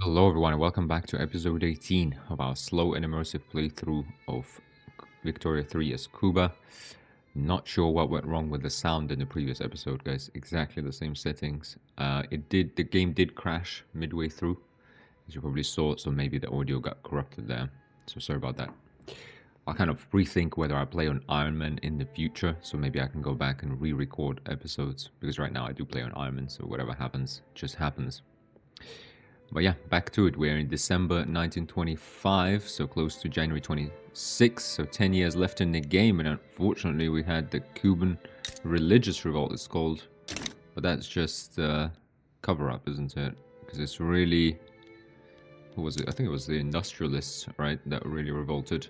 Hello everyone and welcome back to episode 18 of our slow and immersive playthrough of Victoria 3 as Cuba. Not sure what went wrong with the sound in the previous episode, guys. Exactly the same settings. The game did crash midway through, as you probably saw, so maybe the audio got corrupted there. So sorry about that. I'll kind of rethink whether I play on Iron Man in the future, so maybe I can go back and re-record episodes, because right now I do play on Iron Man, so whatever happens, just happens. But yeah, back to it. We're in December 1925, so close to January 26, so 10 years left in the game, and unfortunately we had the Cuban religious revolt, it's called. But that's just cover-up, isn't it? Because it's really... Who was it? I think it was the industrialists, right, that really revolted.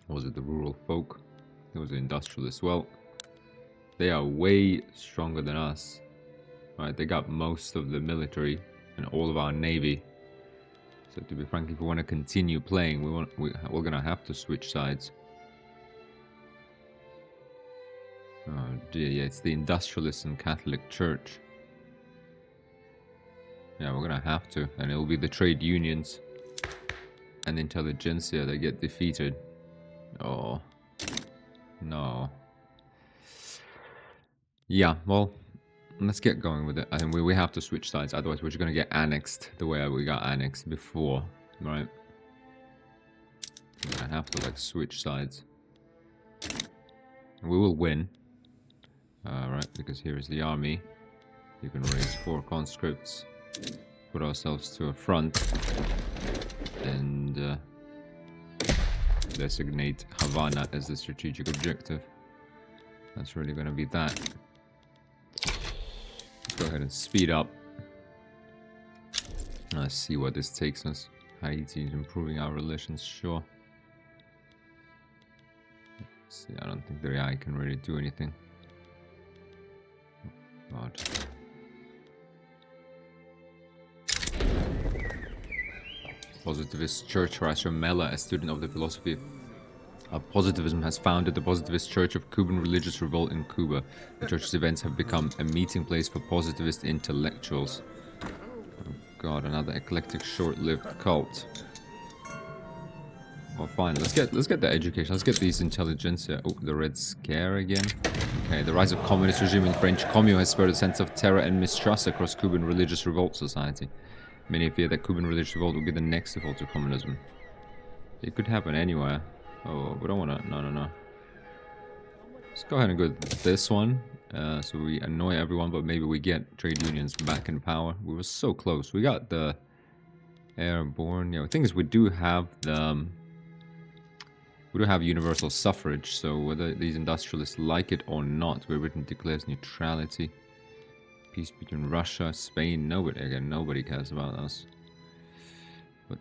Or was it the rural folk? It was the industrialists. Well, they are way stronger than us. Right, they got most of the military and all of our navy. So to be frank, if we want to continue playing, we're gonna have to switch sides. Oh dear, yeah, it's the industrialists and Catholic Church. Yeah, we're gonna have to, and it'll be the trade unions and intelligentsia that get defeated. Oh no. Yeah, well, let's get going with it. I think we have to switch sides, otherwise we're just gonna get annexed the way we got annexed before, right? We're gonna have to like switch sides. We will win. Right, because here is the army. You can raise 4 conscripts, put ourselves to a front, and designate Havana as the strategic objective. That's really going to be that. Let's go ahead and speed up. Let's see what this takes us. Haiti is improving our relations, sure. Let's see, I don't think the AI can really do anything. Oh, God. Positivist Church. Horacio Mella, a student of the philosophy of positivism, has founded the Positivist Church of Cuban Religious Revolt in Cuba. The church's events have become a meeting place for positivist intellectuals. Oh God, another eclectic, short-lived cult. Well, fine. Let's get the education. Let's get these intelligentsia. Oh, the Red Scare again. Okay, the rise of communist regime in French Commune has spurred a sense of terror and mistrust across Cuban religious revolt society. Many fear that Cuban religious revolt will be the next default to communism. It could happen anywhere. Oh, we don't want to... No. Let's go ahead and go with this one. So we annoy everyone, but maybe we get trade unions back in power. We were so close. We got the airborne... Yeah, the thing is, we do have the... We do have universal suffrage, so whether these industrialists like it or not, Great Britain declares neutrality. Peace between Russia, Spain, nobody cares about us. But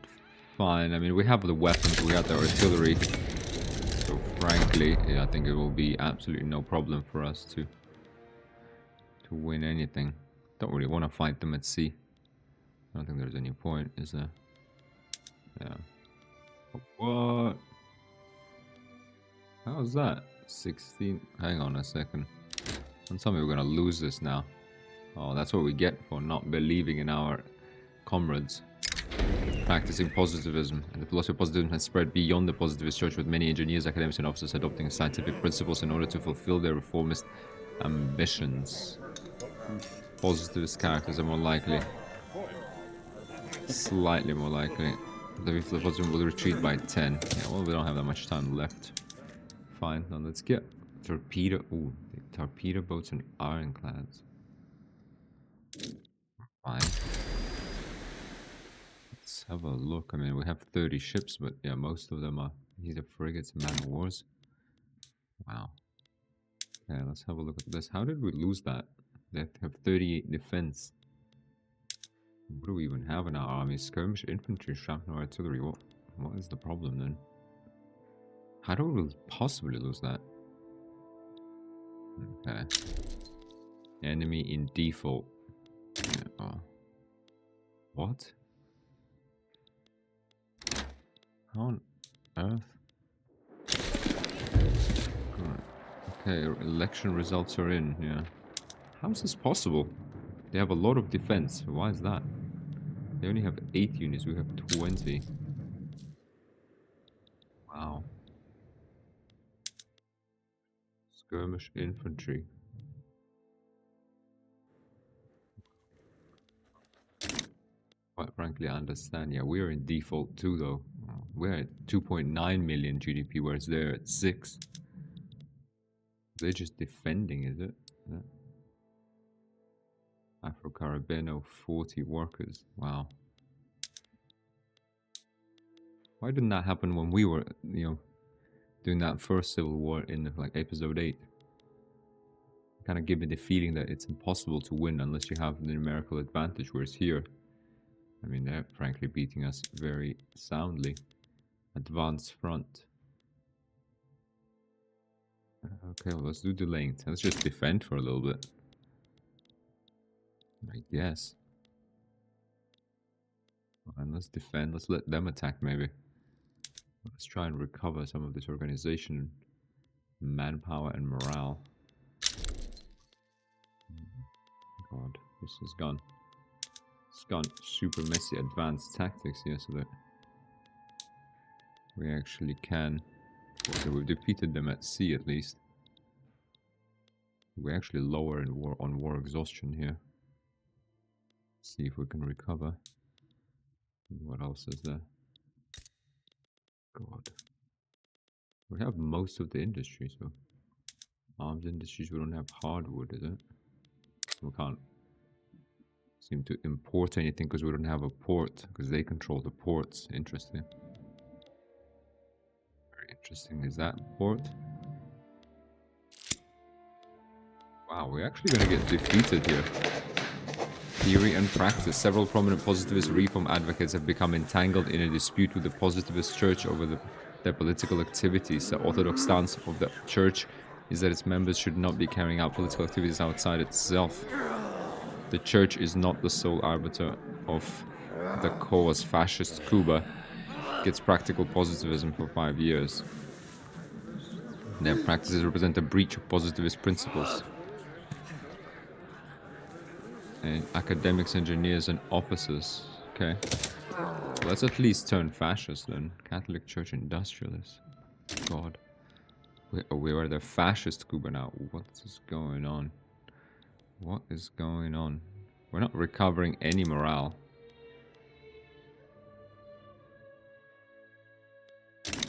fine, I mean, we have the weapons, we got the artillery. So frankly, yeah, I think it will be absolutely no problem for us to win anything. Don't really want to fight them at sea. I don't think there's any point, is there? Yeah. What? How's that? 16? Hang on a second. Don't tell me we're gonna lose this now. Oh, that's what we get for not believing in our comrades. Practicing positivism. And the philosophy of positivism has spread beyond the positivist church, with many engineers, academics, and officers adopting scientific principles in order to fulfill their reformist ambitions. Positivist characters are more likely. Slightly more likely. The positivism will retreat by 10. Yeah, well, we don't have that much time left. Fine, now let's get torpedo. Ooh, torpedo boats and ironclads. Fine. Let's have a look. I mean, we have 30 ships, but yeah, most of them are either frigates and man-of-wars. Wow. Okay, let's have a look at this. How did we lose that? They have 38 defense. What do we even have in our army? Skirmish infantry, shrapnel artillery. What is the problem then? How do we possibly lose that? Okay. Enemy in default. Yeah, oh. What? How on earth? Okay, election results are in, yeah. How is this possible? They have a lot of defense. Why is that? They only have 8 units, we have 20. Wow. Skirmish infantry. Quite frankly, I understand. Yeah, we're in default too, though. We're at 2.9 million GDP, whereas they're at 6. They're just defending, is it? Yeah. Afro-Caribbean, 40 workers. Wow. Why didn't that happen when we were, doing that first civil war in like episode 8? Kind of give me the feeling that it's impossible to win unless you have the numerical advantage, whereas here, I mean, they're frankly beating us very soundly. Advanced front. Okay, well, let's do the length. Let's just defend for a little bit. I guess. And let's defend. Let's let them attack, maybe. Let's try and recover some of this organization, manpower, and morale. God, this has gone. It's gone super messy. Advanced tactics here, so that we actually can. So we've defeated them at sea, at least. We're actually lower in war exhaustion here. See if we can recover. What else is there? God. We have most of the industry, so arms industries. We don't have hardwood, is it? We can't seem to import anything because we don't have a port, because they control the ports. Interesting. Very interesting. Is that port? Wow, we're actually going to get defeated here. Theory and practice. Several prominent positivist reform advocates have become entangled in a dispute with the positivist church over their political activities. The orthodox stance of the church is that its members should not be carrying out political activities outside itself. The church is not the sole arbiter of the cause. Fascist Cuba gets practical positivism for 5 years. Their practices represent a breach of positivist principles. And academics, engineers, and officers. Okay. Let's at least turn fascist then. Catholic Church industrialists. God. We are the fascist Cuba now. What is going on? What is going on? We're not recovering any morale.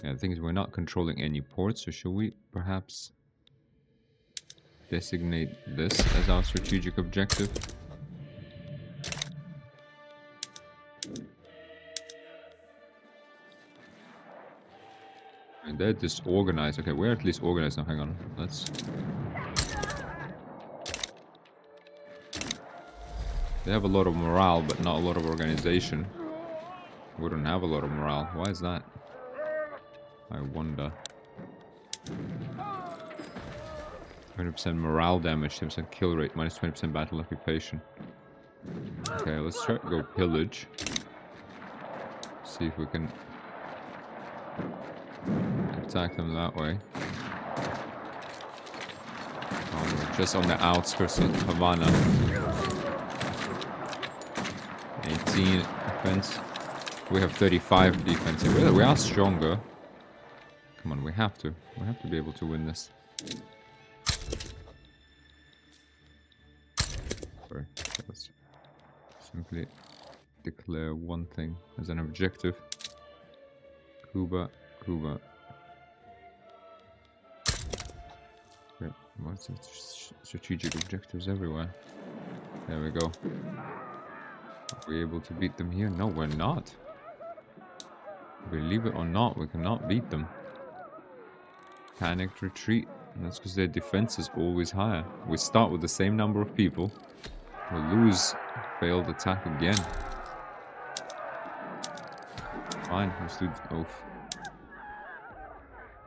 Yeah, the thing is, we're not controlling any ports, so should we perhaps designate this as our strategic objective? And they're disorganized. Okay, we're at least organized now. Hang on. Let's... They have a lot of morale, but not a lot of organization. We don't have a lot of morale. Why is that? I wonder. 20% morale damage, 10% kill rate, minus 20% battle occupation. Okay, let's try to go pillage. See if we can attack them that way. Oh, we're just on the outskirts of Havana. 18 defense. We have 35 defense. We are stronger. Come on, we have to. We have to be able to win this. Sorry. Let's simply declare one thing as an objective. Cuba, Cuba. Okay, what's it? Strategic objectives everywhere. There we go. Are we able to beat them here? No, we're not. Believe it or not, we cannot beat them. Panicked retreat. And that's because their defense is always higher. We start with the same number of people. We lose. Failed attack again. Fine, let's do oath.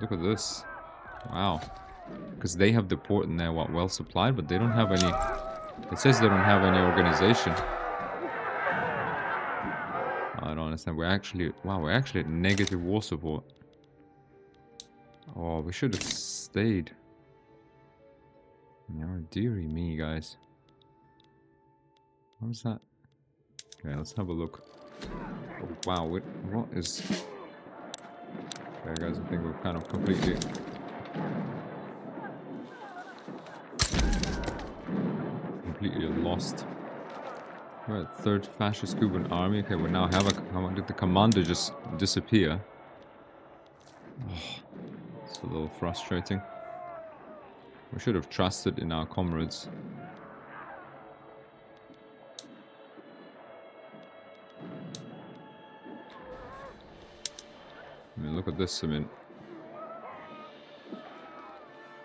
Look at this. Wow. Because they have the port and they're well supplied, but they don't have any... It says they don't have any organization. I don't understand. We're actually... Wow, we're actually at negative war support. Oh, we should have stayed. Oh, dearie me, guys. What was that? Okay, let's have a look. Oh, wow, what is... Okay, guys, I think we're kind of completely lost. Right, third fascist Cuban army. Okay, we now have a... How did the commander just disappear? Oh, it's a little frustrating. We should have trusted in our comrades. I mean, look at this. I mean,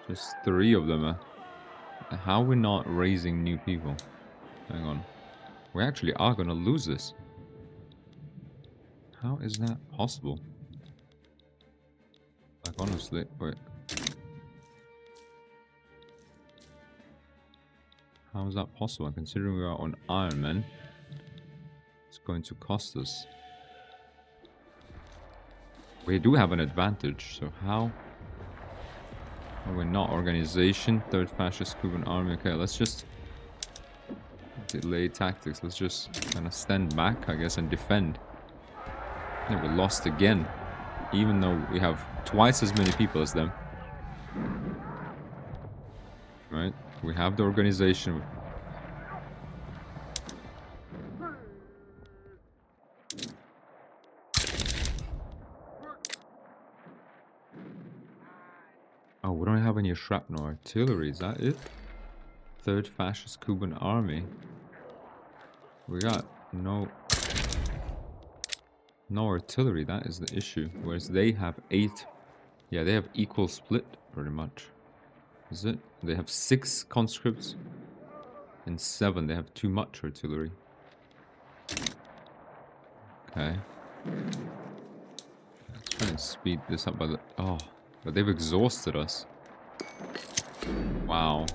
just 3 of them. How are we not raising new people? Hang on. We actually are going to lose this. How is that possible? Like, honestly, wait. How is that possible? Considering we are on Iron Man, it's going to cost us. We do have an advantage, so how are we not? Organization, third fascist Cuban army. Okay, let's just delay tactics. Let's just kind of stand back, I guess, and defend. Yeah, we lost again, even though we have twice as many people as them. Right? We have the organization. Oh, we don't have any shrapnel artillery, is that it? Third fascist Cuban army. We got no artillery, that is the issue. Whereas they have 8. Yeah, they have equal split, pretty much. Is it? They have 6 conscripts. And 7, they have too much artillery. Okay. Let's try and speed this up by the... Oh, but they've exhausted us. Wow.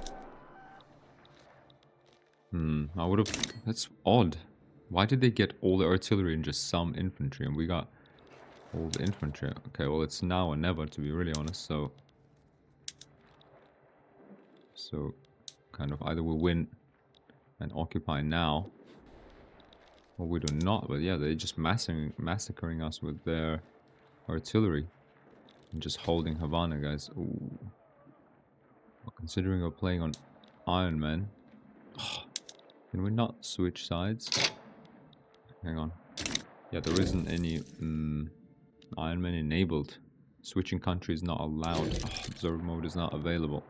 I would have... That's odd. Why did they get all the artillery and just some infantry? And we got all the infantry. Okay, well, it's now or never, to be really honest. So, kind of either we win and occupy now, or we do not. But yeah, they're just massacring us with their artillery and just holding Havana, guys. Ooh. Well, considering we're playing on Iron Man, can we not switch sides? Hang on. Yeah, there isn't any Iron Man enabled. Switching country is not allowed. Observe mode is not available.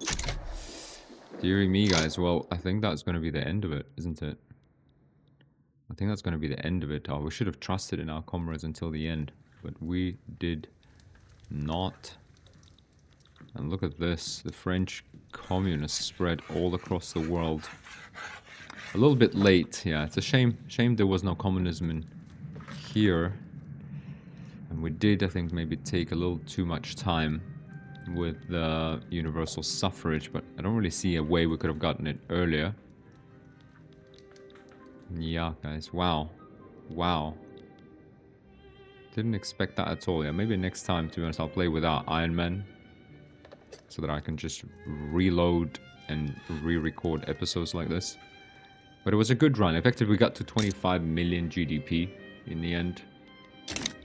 Deary me, guys. Well, I think that's going to be the end of it, isn't it? I think that's going to be the end of it. Oh, we should have trusted in our comrades until the end, but we did not. And look at this. The French communists spread all across the world. A little bit late, yeah. It's a shame there was no communism in here. And we did, I think, maybe take a little too much time with the universal suffrage, but I don't really see a way we could have gotten it earlier. Yeah, guys. Wow. Wow. Didn't expect that at all. Yeah, maybe next time, to be honest, I'll play without Iron Man, so that I can just reload and re-record episodes like this. But it was a good run. Effectively, we got to 25 million GDP in the end.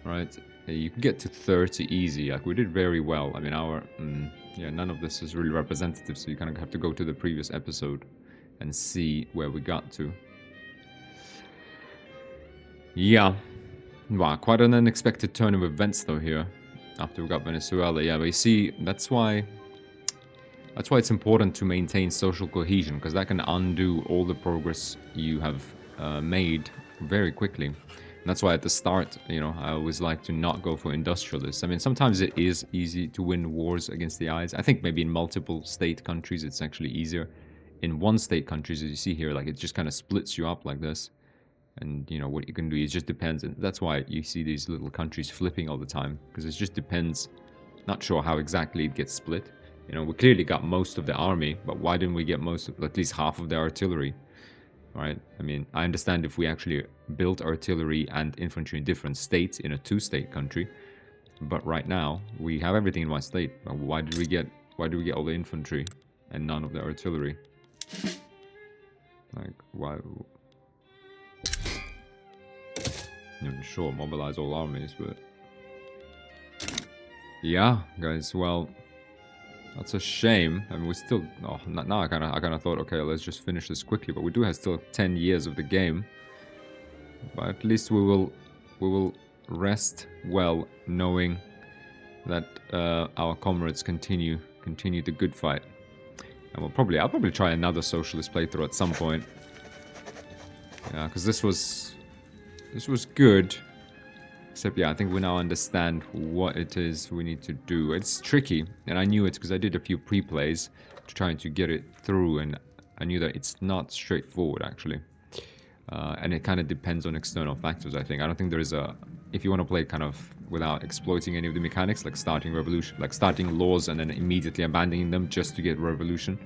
Right? You can get to 30 easy. Like, we did very well. I mean, yeah, none of this is really representative, so you kind of have to go to the previous episode and see where we got to. Yeah. Wow, quite an unexpected turn of events, though, here. After we got Venezuela. Yeah, but you see, that's why it's important to maintain social cohesion, because that can undo all the progress you have made very quickly. And that's why at the start, you know, I always like to not go for industrialists. I mean, sometimes it is easy to win wars against the Allies. I think maybe in multiple state countries it's actually easier. In one state countries, as you see here, like, it just kind of splits you up like this. And, you know, what you can do, it just depends. And that's why you see these little countries flipping all the time, because it just depends. Not sure how exactly it gets split. You know, we clearly got most of the army, but why didn't we get at least half of the artillery? Right? I mean, I understand if we actually built artillery and infantry in different states in a 2-state country, but right now we have everything in one state. Why do we get all the infantry and none of the artillery? Like, why? sure, mobilize all armies, but yeah, guys. Well, that's a shame. I mean, we still. Oh, now I kind of thought, okay, let's just finish this quickly. But we do have still 10 years of the game. But at least we will rest well, knowing that our comrades continue the good fight. And I'll probably try another socialist playthrough at some point. Yeah, because this was good. Except, yeah, I think we now understand what it is we need to do. It's tricky, and I knew it because I did a few pre-plays to trying to get it through, and I knew that it's not straightforward, actually. And it kind of depends on external factors, I think. I don't think there is a... If you want to play kind of without exploiting any of the mechanics, like starting revolution, like starting laws and then immediately abandoning them just to get revolution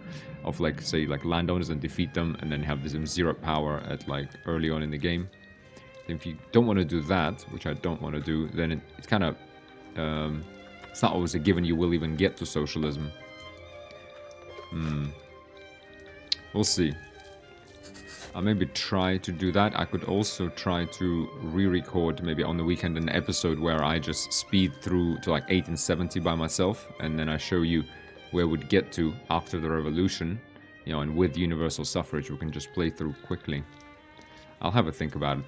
of, like, say, like landowners and defeat them and then have this zero power at, like, early on in the game. If you don't want to do that, which I don't want to do, then it's kind of... it's not always a given you will even get to socialism. We'll see. I'll maybe try to do that. I could also try to re-record maybe on the weekend an episode where I just speed through to like 1870 by myself, and then I show you where we'd get to after the revolution, you know, and with universal suffrage we can just play through quickly. I'll have a think about it.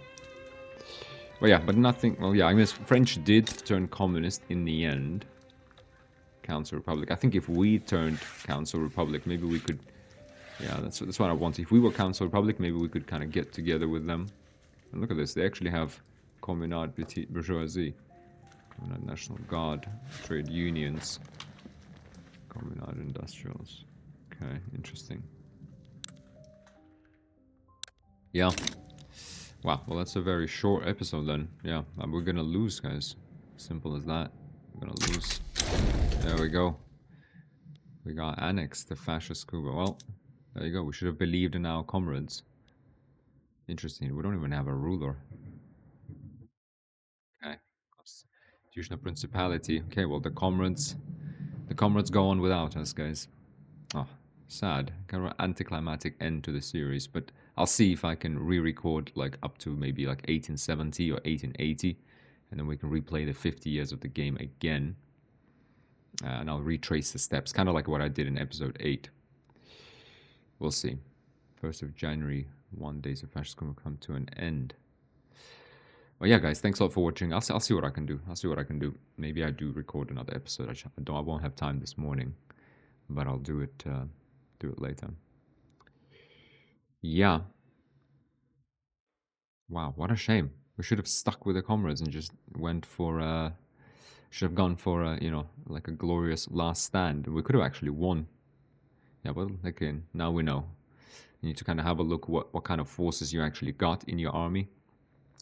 But yeah, but nothing... Well, yeah, I guess French did turn communist in the end. Council Republic. I think if we turned Council Republic, maybe we could... Yeah, that's what I want. If we were Council Republic, maybe we could kind of get together with them. And look at this. They actually have Communard Petite Bourgeoisie. Communard National Guard. Trade Unions. Communard Industrials. Okay, interesting. Yeah. Wow, well that's a very short episode then. Yeah, we're gonna lose, guys. Simple as that. We're gonna lose. There we go. We got annexed to fascist Cuba. Well, there you go. We should have believed in our comrades. Interesting. We don't even have a ruler. Okay. Constitutional principality. Okay, well the comrades go on without us, guys. Oh, sad. Kind of an anticlimactic end to the series, but I'll see if I can re-record like up to maybe like 1870 or 1880, and then we can replay the 50 years of the game again. And I'll retrace the steps, kind of like what I did in episode 8. We'll see. 1st of January, 1 days of fascism will come to an end. Well, yeah, guys, thanks a lot for watching. I'll see what I can do. Maybe I do record another episode. I won't have time this morning, but I'll do it later. Yeah. Wow, what a shame. We should have stuck with the comrades and just went for should have gone for you know, like a glorious last stand. We could have actually won. Yeah, well, again, now we know. You need to kind of have a look what kind of forces you actually got in your army.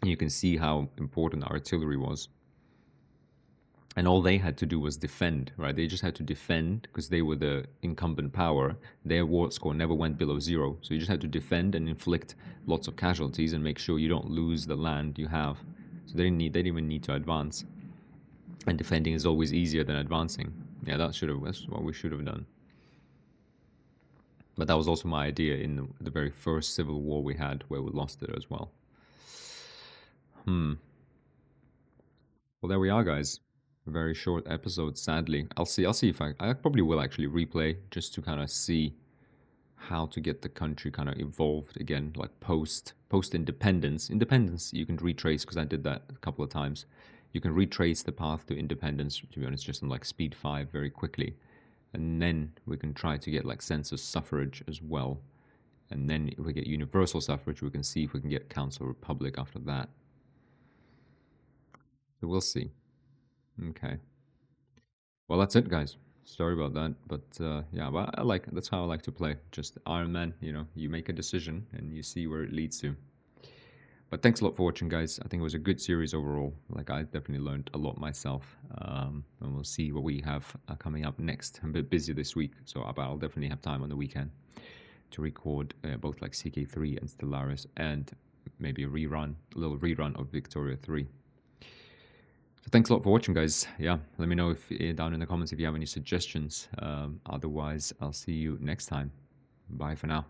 And you can see how important artillery was. And all they had to do was defend, right? They just had to defend because they were the incumbent power. Their war score never went below 0. So you just had to defend and inflict lots of casualties and make sure you don't lose the land you have. So they didn't even need to advance. And defending is always easier than advancing. Yeah, that's what we should have done. But that was also my idea in the very first civil war we had, where we lost it as well. Well, there we are, guys. A very short episode, sadly. I'll see if I probably will actually replay just to kind of see how to get the country kind of evolved again, like post independence. Independence you can retrace, because I did that a couple of times. You can retrace the path to independence, to be honest, just on like speed 5 very quickly. And then we can try to get like census suffrage as well. And then if we get universal suffrage, we can see if we can get Council Republic after that. So we'll see. Okay. Well, that's it, guys. Sorry about that, but yeah, well, that's how I like to play. Just Iron Man, you know, you make a decision and you see where it leads to. But thanks a lot for watching, guys. I think it was a good series overall. Like, I definitely learned a lot myself. And we'll see what we have coming up next. I'm a bit busy this week, so I'll definitely have time on the weekend to record both like CK3 and Stellaris, and maybe a little rerun of Victoria 3. So thanks a lot for watching, guys. Yeah, let me know if down in the comments if you have any suggestions. Otherwise, I'll see you next time. Bye for now.